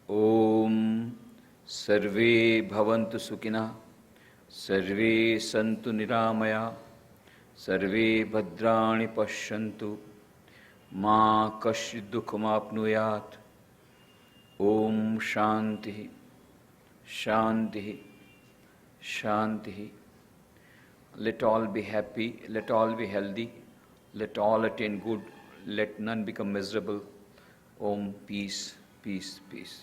Om Sarve Bhavantu Sukhina Sarve Santu Niramaya Sarve Bhadrani Pashyantu Ma Kashchid Dukham Apnuyat. Om Shanti Shanti Shanti. Let all be happy, let all be healthy, let all attain good, let none become miserable. Om peace, peace, peace.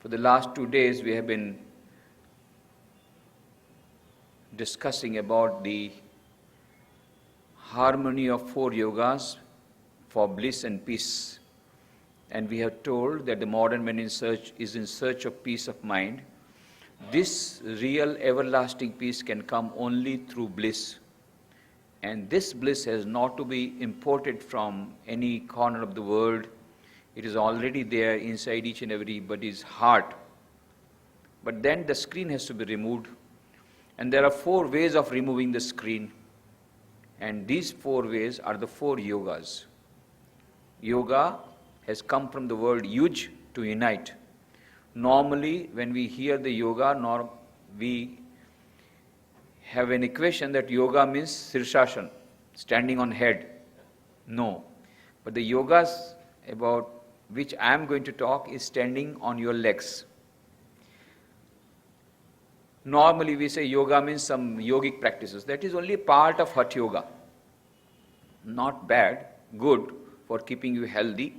For the last 2 days we have been discussing about the harmony of 4 yogas for bliss and peace. And we have told that the modern man is in search of peace of mind. This real everlasting peace can come only through bliss. And this bliss has not to be imported from any corner of the world. It is already there inside each and everybody's heart. But then the screen has to be removed. And there are 4 ways of removing the screen. And these 4 ways are the 4 yogas. Yoga has come from the word yuj, to unite. Normally, when we hear the yoga, we have an equation that yoga means sirsasana, standing on head. No. But the yogas about which I am going to talk is standing on your legs. Normally we say yoga means some yogic practices. That is only part of Hatha Yoga. Not bad, good for keeping you healthy.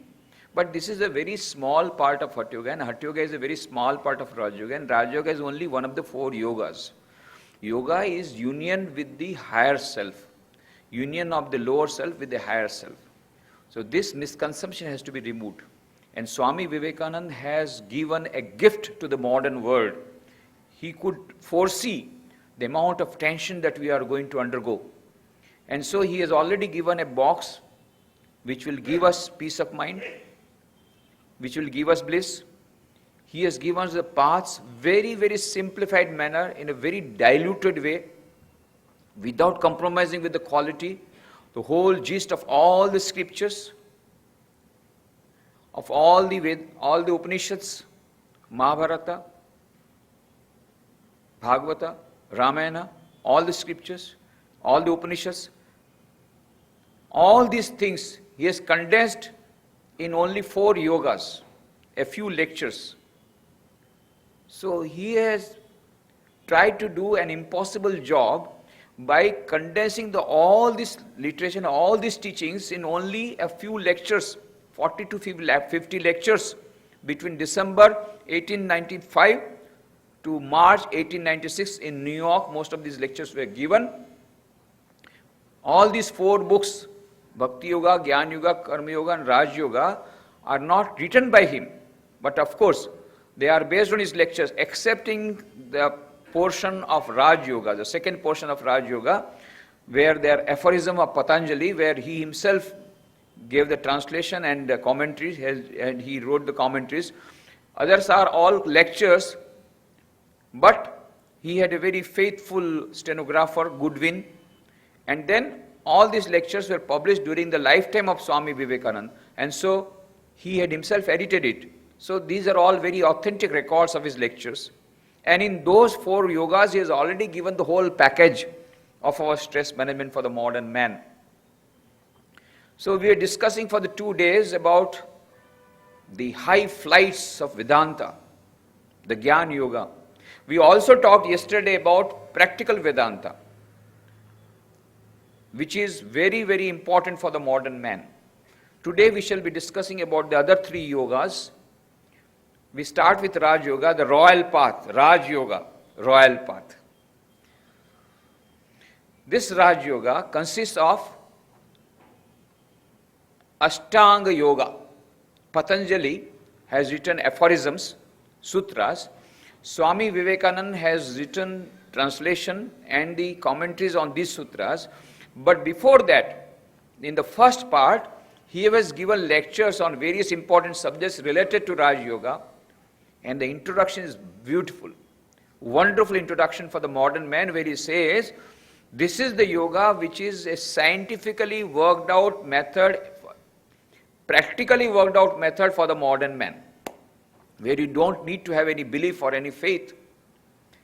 But this is a very small part of Hatha Yoga, and Hatha Yoga is a very small part of Raja Yoga, and Raja Yoga is only one of the 4 yogas. Yoga is union with the higher self, union of the lower self with the higher self. So this misconception has to be removed. And Swami Vivekananda has given a gift to the modern world. He could foresee the amount of tension that we are going to undergo. And so he has already given a box which will give us peace of mind, which will give us bliss. He has given us the paths very, very simplified manner, in a very diluted way, without compromising with the quality, the whole gist of all the scriptures, of all the Upanishads, Mahabharata, Bhagavata, Ramayana, all the scriptures, all the Upanishads, all these things he has condensed in only 4 yogas, a few lectures. So he has tried to do an impossible job by condensing all this literature, all these teachings in only a few lectures, 40 to 50 lectures between December 1895 to March 1896 in New York. Most of these lectures were given. All these 4 books, Bhakti Yoga, Jnana Yoga, Karma Yoga and Raj Yoga, are not written by him. But of course, they are based on his lectures, excepting the portion of Raj Yoga, the second portion of Raj Yoga, where there are aphorism of Patanjali, where he himself gave the translation and the commentaries, and he wrote the commentaries. Others are all lectures, but he had a very faithful stenographer, Goodwin, and then all these lectures were published during the lifetime of Swami Vivekananda, and so he had himself edited it. So these are all very authentic records of his lectures. And in those 4 yogas, he has already given the whole package of our stress management for the modern man. So we are discussing for the 2 days about the high flights of Vedanta, the Jnana Yoga. We also talked yesterday about practical Vedanta, which is very, very important for the modern man. Today we shall be discussing about the other 3 yogas. We start with Raj Yoga, the royal path, Raj Yoga, royal path. This Raj Yoga consists of Ashtanga Yoga. Patanjali has written aphorisms, sutras. Swami Vivekananda has written translation and the commentaries on these sutras. But before that, in the first part, he has given lectures on various important subjects related to Raj Yoga. And the introduction is beautiful. Wonderful introduction for the modern man, where he says, this is the yoga which is a scientifically worked out method practically worked out method for the modern man, where you don't need to have any belief or any faith.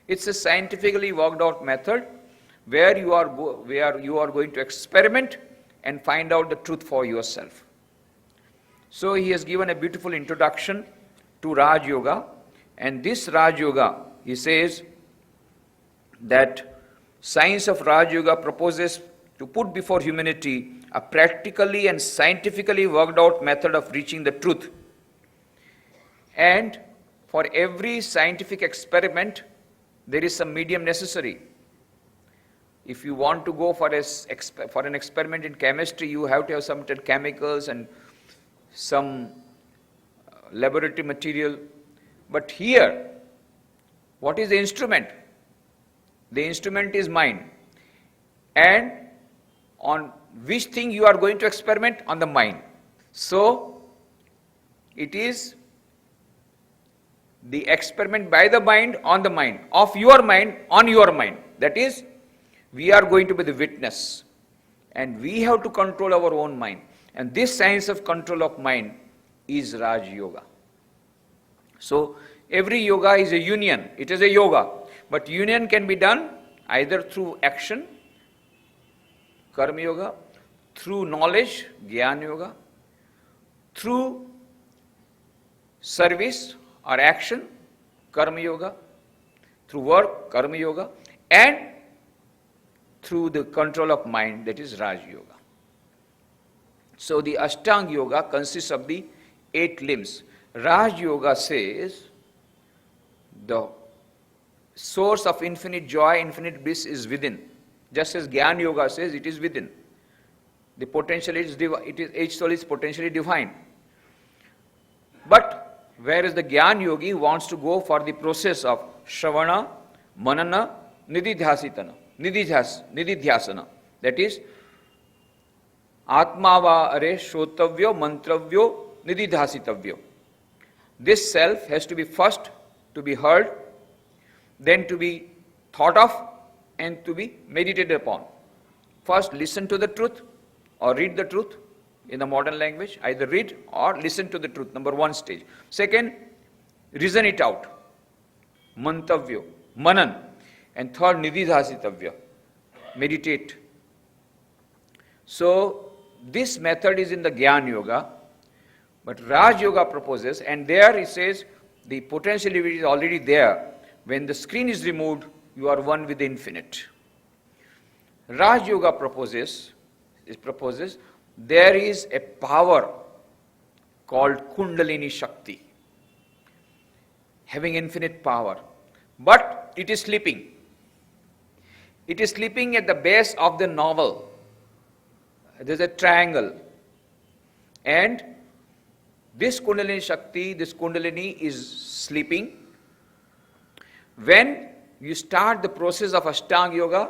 It's a scientifically worked out method where you are going to experiment and find out the truth for yourself. So he has given a beautiful introduction to Raj Yoga, and this Raj Yoga, he says that science of Raj Yoga proposes to put before humanity a practically and scientifically worked out method of reaching the truth. And for every scientific experiment, there is some medium necessary. If you want to go for an experiment in chemistry, you have to have some chemicals and some laboratory material. But here, what is the instrument? The instrument is mind. And on which thing you are going to experiment? On the mind. So, it is the experiment by the mind on the mind, of your mind on your mind. That is, we are going to be the witness. And we have to control our own mind. And this science of control of mind is Raj Yoga. So, every yoga is a union. It is a yoga. But union can be done either through action, Karma Yoga, through knowledge, Jnana Yoga, through service or action, Karma Yoga, through work, Karma Yoga, and through the control of mind, that is Raj Yoga. So the Ashtanga Yoga consists of the 8 limbs. Raj Yoga says the source of infinite joy, infinite bliss is within. Just as Jnana Yoga says, it is within. The potential is each soul is potentially divine. But whereas the Jnana Yogi wants to go for the process of Shravana, Manana, Nididhyasana. That is, Atmava are Shrotavyo, Mantravyo, Nididhasitavyo. This self has to be first to be heard, then to be thought of, and to be meditated upon. First, listen to the truth or read the truth in the modern language. Either read or listen to the truth, number 1 stage. Second, reason it out, Mantavyo, Manan. And third, Nididhasitavya, meditate. So, this method is in the Jnana Yoga, but Raj Yoga proposes, and there it says the potential is already there. When the screen is removed, you are one with the infinite. Raj Yoga proposes there is a power called Kundalini Shakti, having infinite power, but it is sleeping. It is sleeping at the base of the navel. There is a triangle. And this Kundalini Shakti, this Kundalini is sleeping. When you start the process of Ashtanga Yoga,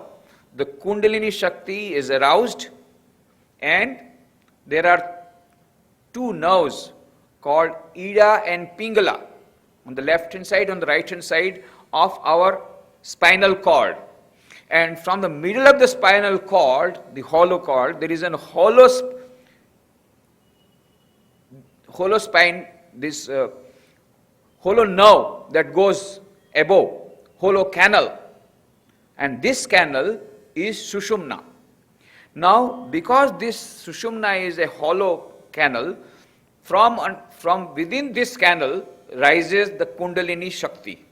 the Kundalini Shakti is aroused, and there are 2 nerves called Ida and Pingala on the left hand side, on the right hand side of our spinal cord. And from the middle of the spinal cord, the hollow cord, there is a hollow spine, this hollow nerve that goes above, hollow canal. And this canal is Sushumna. Now, because this Sushumna is a hollow canal, from within this canal rises the Kundalini Shakti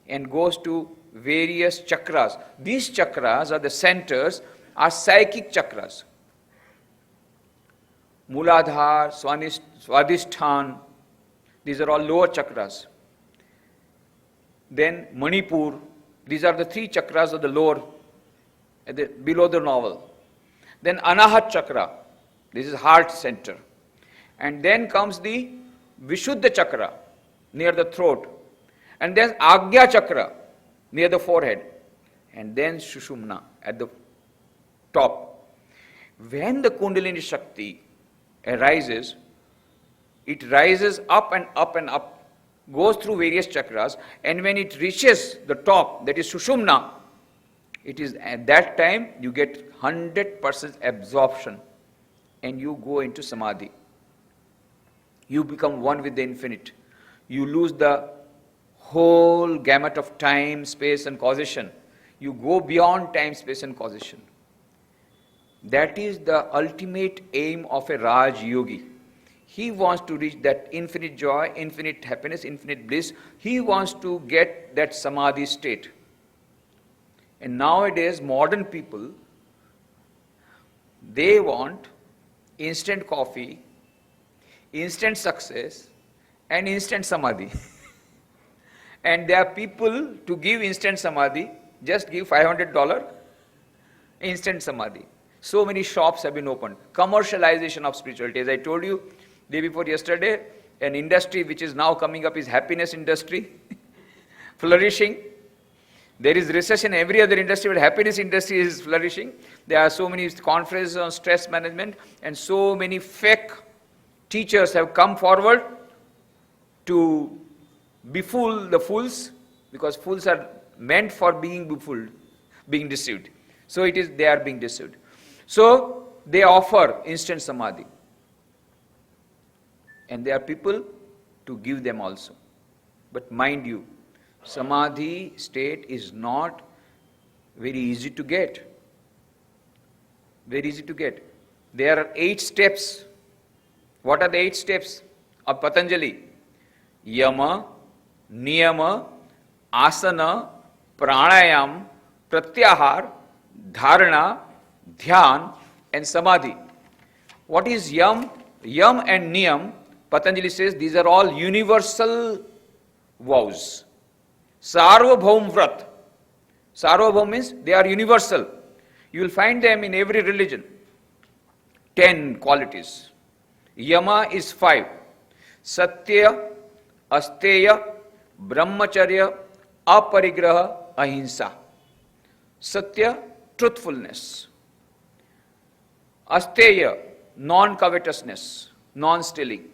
and goes to various chakras. These chakras are the centers, are psychic chakras. Muladhar, Swadhisthana, these are all lower chakras. Then Manipur, these are the 3 chakras of the lower, below the navel. Then Anahat chakra, this is heart center. And then comes the Vishuddha chakra, near the throat. And then Agya chakra, near the forehead. And then Sushumna, at the top. When the Kundalini Shakti arises, it rises up and up and up, goes through various chakras, and when it reaches the top, that is Sushumna, it is at that time you get 100% absorption and you go into Samadhi. You become one with the infinite. You lose the whole gamut of time, space and causation. You go beyond time, space and causation. That is the ultimate aim of a Raj Yogi. He wants to reach that infinite joy, infinite happiness, infinite bliss. He wants to get that samadhi state. And nowadays, modern people, they want instant coffee, instant success, and instant samadhi. And there are people to give instant samadhi, just give $500, instant samadhi. So many shops have been opened. Commercialization of spirituality. As I told you, day before yesterday, an industry which is now coming up is happiness industry, flourishing. There is recession in every other industry, but happiness industry is flourishing. There are so many conferences on stress management, and so many fake teachers have come forward to befool the fools, because fools are meant for being befooled, being deceived. So it is they are being deceived. So they offer instant samadhi. And there are people to give them also. But mind you, samadhi state is not very easy to get. Very easy to get. There are 8 steps. What are the 8 steps of Patanjali? Yama, Niyama, Asana, Pranayam, Pratyahar, Dharana, Dhyan and Samadhi. What is Yam? Yam and Niyam, Patanjali says these are all universal vows. Sarvabhaum Vrat. Sarvabhaum means they are universal. You will find them in every religion. 10 qualities. Yama is 5. Satya, Asteya, Brahmacharya, Aparigraha, Ahimsa. Satya, truthfulness. Asteya, non-covetousness, non-stealing.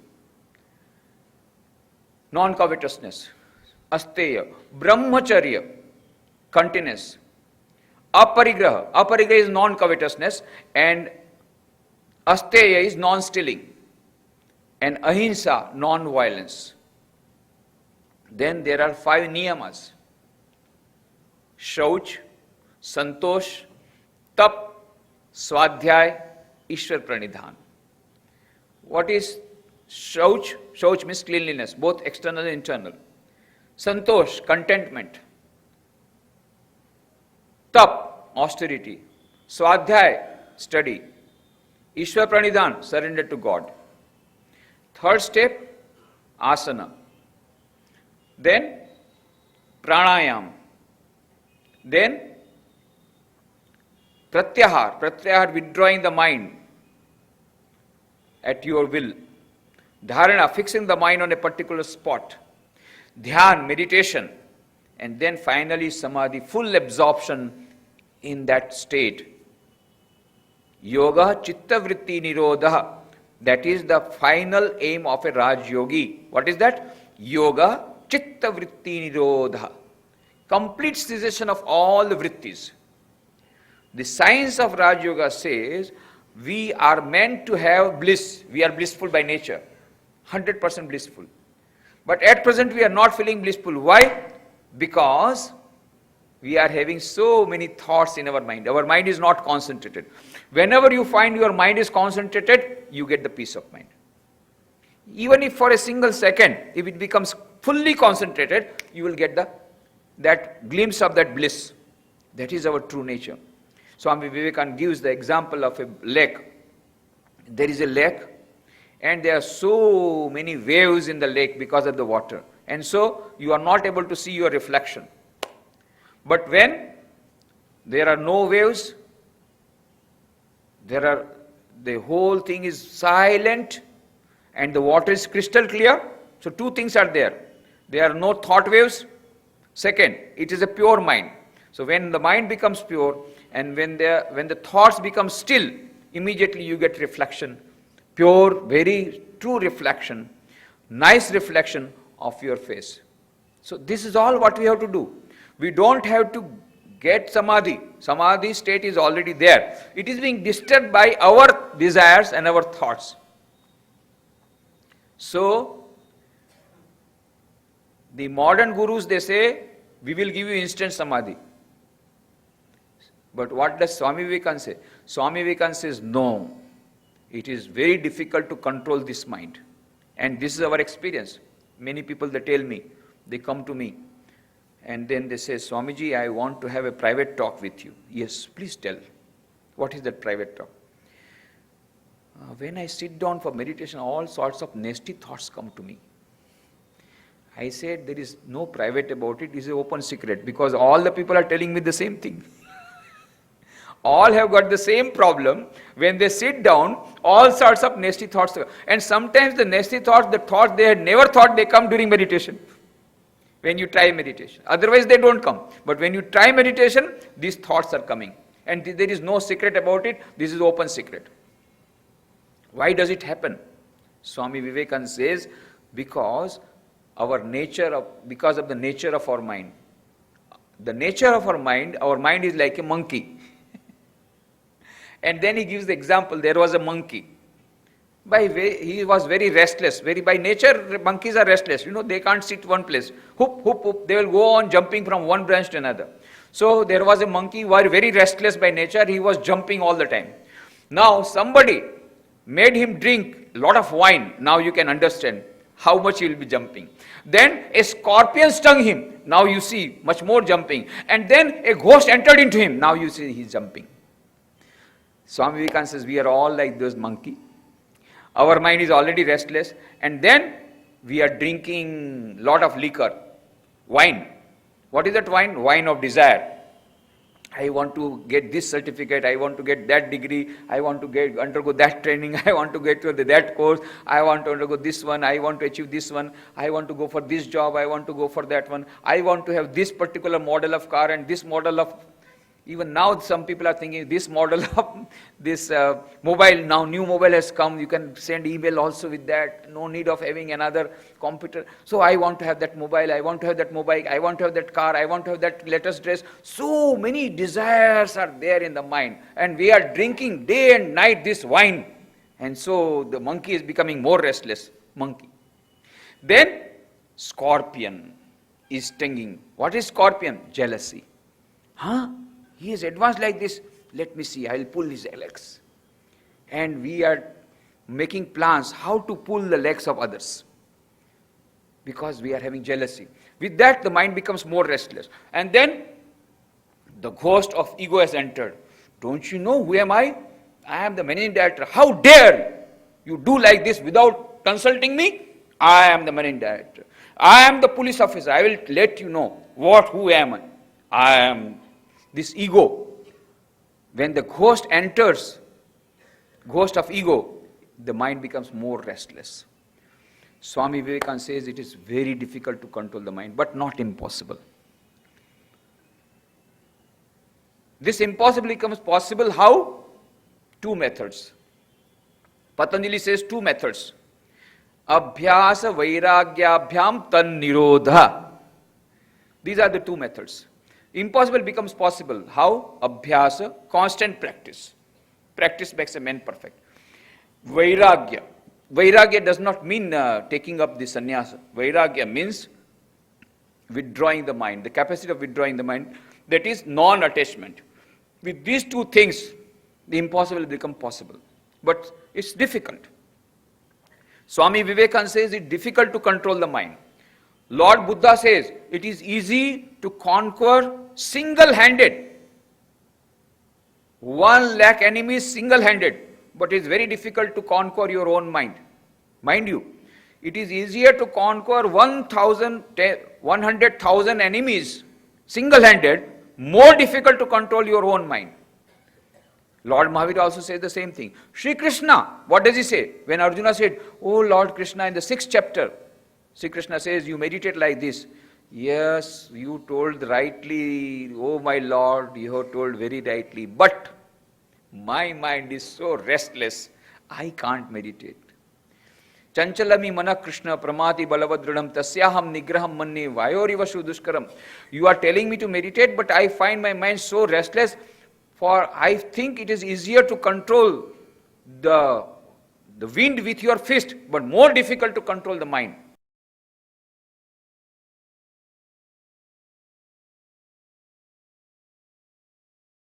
Non-covetousness. Asteya. Brahmacharya, continence. Aparigraha. Aparigraha is non-covetousness, and Asteya is non-stealing. And Ahimsa, non-violence. Then there are 5 niyamas. Shauch, Santosh, Tap, Swadhyay, Ishwar Pranidhan. What is Shauch? Shauch means cleanliness, both external and internal. Santosh, contentment. Tap, austerity. Swadhyay, study. Ishwar Pranidhan, surrender to God. Third step, asana. Then pranayam. Then pratyahar. Pratyahar, withdrawing the mind at your will. Dharana, fixing the mind on a particular spot. Dhyan, meditation. And then finally samadhi, full absorption in that state. Yoga chitta vritti nirodha. That is the final aim of a Raj Yogi. What is that? Yoga chitta vritti nirodha. Complete cessation of all the vrittis. The science of Raj Yoga says we are meant to have bliss. We are blissful by nature. 100% blissful. But at present we are not feeling blissful. Why? Because we are having so many thoughts in our mind. Our mind is not concentrated. Whenever you find your mind is concentrated, you get the peace of mind. Even if for a single second, if it becomes fully concentrated, you will get that glimpse of that bliss. That is our true nature. Swami Vivekananda gives the example of a lake. There is a lake, and there are so many waves in the lake because of the water. And so you are not able to see your reflection. But when there are no waves, the whole thing is silent and the water is crystal clear. So 2 things are there. There are no thought waves. Second, it is a pure mind. So when the mind becomes pure and when the thoughts become still, immediately you get reflection. Pure, very true reflection. Nice reflection of your face. So this is all what we have to do. We don't have to get samadhi. Samadhi state is already there. It is being disturbed by our desires and our thoughts. So, the modern gurus, they say, we will give you instant samadhi. But what does Swami Vivekananda say? Swami Vivekananda says, no, it is very difficult to control this mind. And this is our experience. Many people, they tell me, they come to me, and then they say, Swamiji, I want to have a private talk with you. Yes, please tell. What is that private talk? When I sit down for meditation, all sorts of nasty thoughts come to me. I said, there is no private about it, it is an open secret, because all the people are telling me the same thing. All have got the same problem. When they sit down, all sorts of nasty thoughts. And sometimes the nasty thoughts, the thoughts they had never thought, they come during meditation. When you try meditation. Otherwise they don't come. But when you try meditation, these thoughts are coming. And there is no secret about it. This is open secret. Why does it happen? Swami Vivekananda says, because of the nature of our mind. The nature of our mind is like a monkey. And then he gives the example, there was a monkey. He was very restless. By nature, monkeys are restless. They can't sit one place. Hoop, hoop, hoop. They will go on jumping from one branch to another. So there was a monkey who was very restless by nature. He was jumping all the time. Now somebody made him drink a lot of wine. Now you can understand how much he will be jumping. Then a scorpion stung him. Now you see much more jumping. And then a ghost entered into him. Now you see he's jumping. Swami Vivekananda says, we are all like those monkey. Our mind is already restless. And then we are drinking lot of liquor, wine. What is that wine? Wine of desire. I want to get this certificate, I want to get that degree, I want to undergo that training, I want to get to that course, I want to undergo this one, I want to achieve this one, I want to go for this job, I want to go for that one, I want to have this particular model of car and this model of... Even now some people are thinking this model of this mobile, now new mobile has come, you can send email also with that, no need of having another computer. So I want to have that mobile, I want to have that mobile, I want to have that car, I want to have that latest dress. So many desires are there in the mind, and we are drinking day and night this wine. And so the monkey is becoming more restless, monkey. Then scorpion is stinging. What is scorpion? Jealousy. He is advanced like this. Let me see, I will pull his legs. And we are making plans how to pull the legs of others. Because we are having jealousy. With that, the mind becomes more restless. And then, the ghost of ego has entered. Don't you know who am I? I am the managing director. How dare you do like this without consulting me? I am the managing director. I am the police officer. I will let you know who am I. I am this ego. When the ghost enters, ghost of ego, the mind becomes more restless. Swami Vivekananda says it is very difficult to control the mind, but not impossible. This impossible becomes possible how? Two methods. Patanjali says two methods. Abhyasa vairagyabhyam tan nirodha. These are the two methods. Impossible becomes possible. How? Abhyasa, constant practice. Practice makes a man perfect. Vairagya. Vairagya does not mean taking up the sannyasa. Vairagya means withdrawing the mind, the capacity of withdrawing the mind. That is non-attachment. With these two things, the impossible will become possible. But it's difficult. Swami Vivekananda says it's difficult to control the mind. Lord Buddha says it is easy to conquer single-handed. 1 lakh enemies single-handed. But it is very difficult to conquer your own mind. Mind you, it is easier to conquer 100,000 enemies single-handed, more difficult to control your own mind. Lord Mahavira also says the same thing. Sri Krishna, what does he say? When Arjuna said, oh Lord Krishna, in the 6th chapter, Sri Krishna says, you meditate like this. Yes, you told rightly, oh my Lord, you have told very rightly. But my mind is so restless, I can't meditate. Chanchalami mana Krishna pramati balavadridam tasyaham nigraham manne vayoriva shudushkaram. You are telling me to meditate, but I find my mind so restless, for I think it is easier to control the The wind with your fist, but more difficult to control the mind.